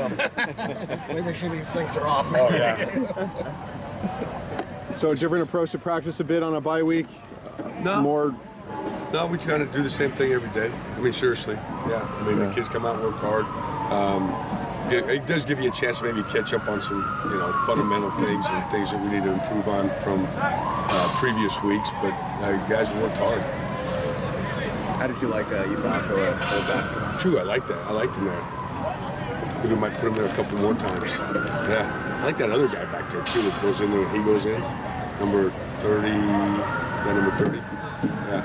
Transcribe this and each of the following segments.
them. We make sure these things are off. Oh, yeah. So a different approach to practice a bit on a bye week? No. More. No, we kind of do the same thing every day. I mean, seriously. Yeah. I mean, the kids come out and work hard. It does give you a chance to maybe catch up on some, fundamental things and things that we need to improve on from previous weeks. But guys have worked hard. How did you like Isako at fullback? True, I like that. I liked him there. Maybe we might put him there a couple more times. Yeah. I like that other guy back there, too, that goes in there when he goes in. Number 30. Yeah, number 30. Yeah.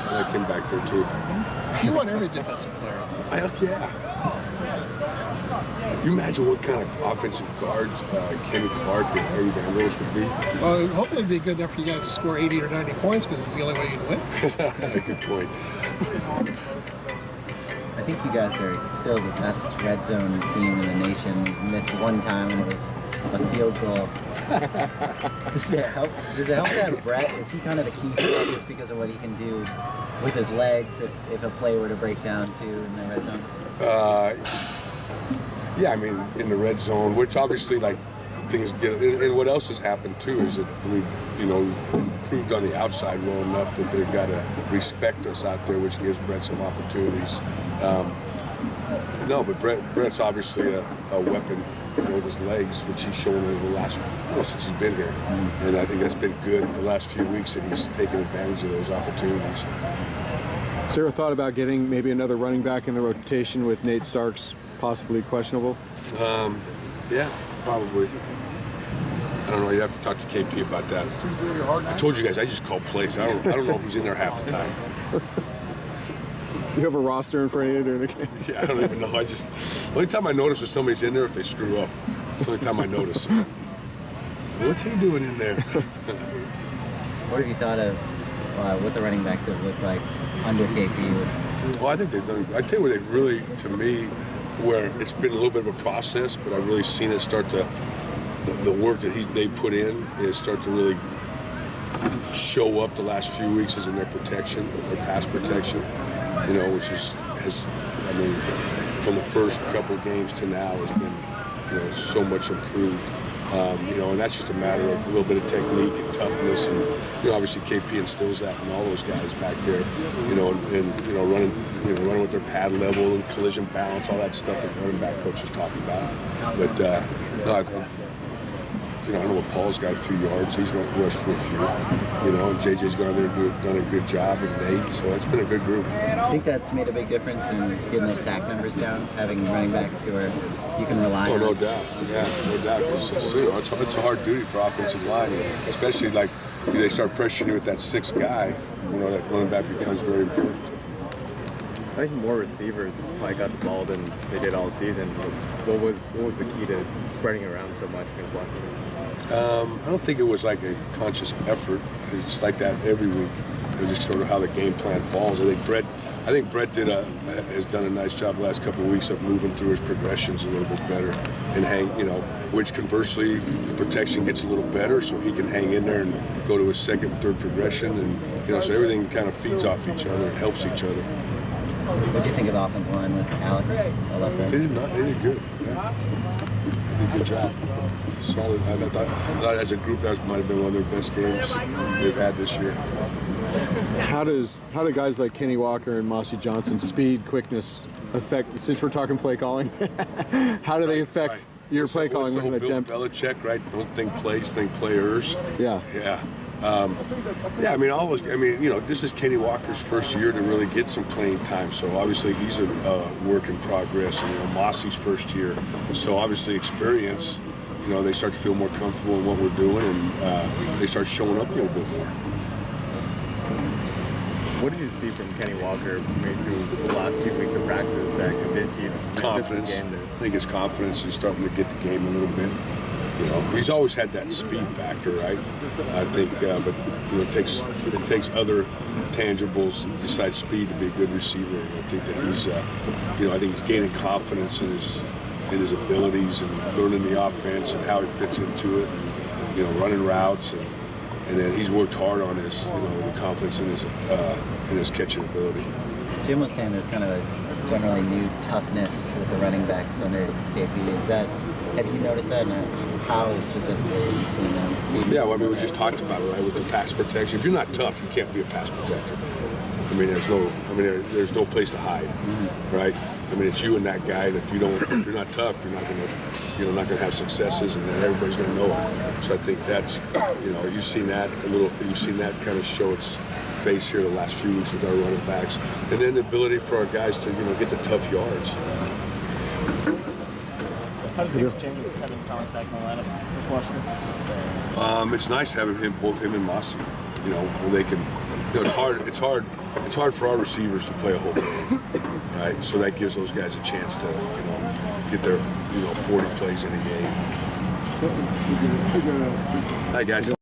I like him back there, too. You want every defensive player. Yeah. You imagine what kind of offensive guards Kenny Clark and Aaron Vandals would be? Well, hopefully it'd be good enough for you guys to score 80 or 90 points because it's the only way you'd win. Good point. I think you guys are still the best red zone team in the nation. You missed one time and it was a field goal. Does it help to have Brett? Is he kind of the key player just because of what he can do with his legs if a play were to break down too in the red zone? Yeah, I mean, in the red zone, which obviously, things get... And what else has happened, too, is that we've, improved on the outside well enough that they've got to respect us out there, which gives Brett some opportunities. No, but Brett's obviously a weapon with his legs, which he's shown over the last... since he's been here. And I think that's been good the last few weeks that he's taken advantage of those opportunities. Is there a thought about getting maybe another running back in the rotation with Nate Starks possibly questionable? Yeah, probably. I don't know. You have to talk to KP about that. I told you guys, I just call plays. I don't know who's in there half the time. You have a roster in front of you during the game? Yeah, I don't even know. The only time I notice when somebody's in there if they screw up. That's the only time I notice. What's he doing in there? What have you thought of what the running backs have looked like under KP? Well, I think they've done. I tell you where they've really, to me, where it's been a little bit of a process, but I've really seen it start to, the work that they put in is start to really show up the last few weeks is in their protection, their pass protection, which from the first couple of games to now has been, so much improved. And that's just a matter of a little bit of technique and toughness, and obviously KP instills that in all those guys back there, running with their pad level and collision balance, all that stuff that running back coaches talk about. But I know what Paul's got a few yards. He's rushed for a few. And JJ's gone there and done a good job, and Nate. So it's been a good group. I think that's made a big difference in getting those sack numbers down, having running backs who you can rely on. Oh, no doubt. Yeah, no doubt. Because it's a hard duty for offensive line, especially they start pressuring you with that sixth guy. That running back becomes very important. I think more receivers probably got the ball than they did all season. What was the key to spreading around so much and blocking? I don't think it was like a conscious effort. It's like that every week. It's just sort of how the game plan falls. I think Brett has done a nice job the last couple of weeks of moving through his progressions a little bit better and which conversely the protection gets a little better, so he can hang in there and go to his second, third progression, and so everything kind of feeds off each other and helps each other. What do you think of the offensive line with Alex? They did good. Yeah. They did a good job. Solid. I thought as a group that might have been one of their best games they've had this year. How do guys like Kenny Walker and Mossy Johnson's speed, quickness affect? Since we're talking play calling, how do they affect your play calling? Bill Belichick, right? Don't think plays, think players. Yeah. Yeah. This is Kenny Walker's first year to really get some playing time. So obviously he's a work in progress. And Mossy's first year. So obviously experience. They start to feel more comfortable in what we're doing, and they start showing up a little bit more. What did you see from Kenny Walker through the last few weeks of practice that convinced you? Confidence. I think his confidence is starting to get the game a little bit. He's always had that speed factor, right? I think, but it takes other tangibles besides speed to be a good receiver. And I think that he's gaining confidence in his abilities and learning the offense and how he fits into it, and, running routes, and then he's worked hard on his, the confidence in his catching ability. Jim was saying there's kind of a generally new toughness with the running backs under KP. Have you noticed that, and how specifically have you seen them? Yeah, well, I mean, we just talked about it, right, with the pass protection. If you're not tough, you can't be a pass protector. I mean, there's no place to hide, right? I mean, it's you and that guy, and if you're not tough, you're not gonna have successes, and then everybody's gonna know it. So I think that's, you've seen that kind of show its face here the last few weeks with our running backs, and then the ability for our guys to, get the tough yards. How do things change with having Thomas back in the lineup versus Washington? It's nice having both him and Mossy. Where they can. It's hard for our receivers to play a whole game, right? So that gives those guys a chance to, get their, 40 plays in a game. Hi guys.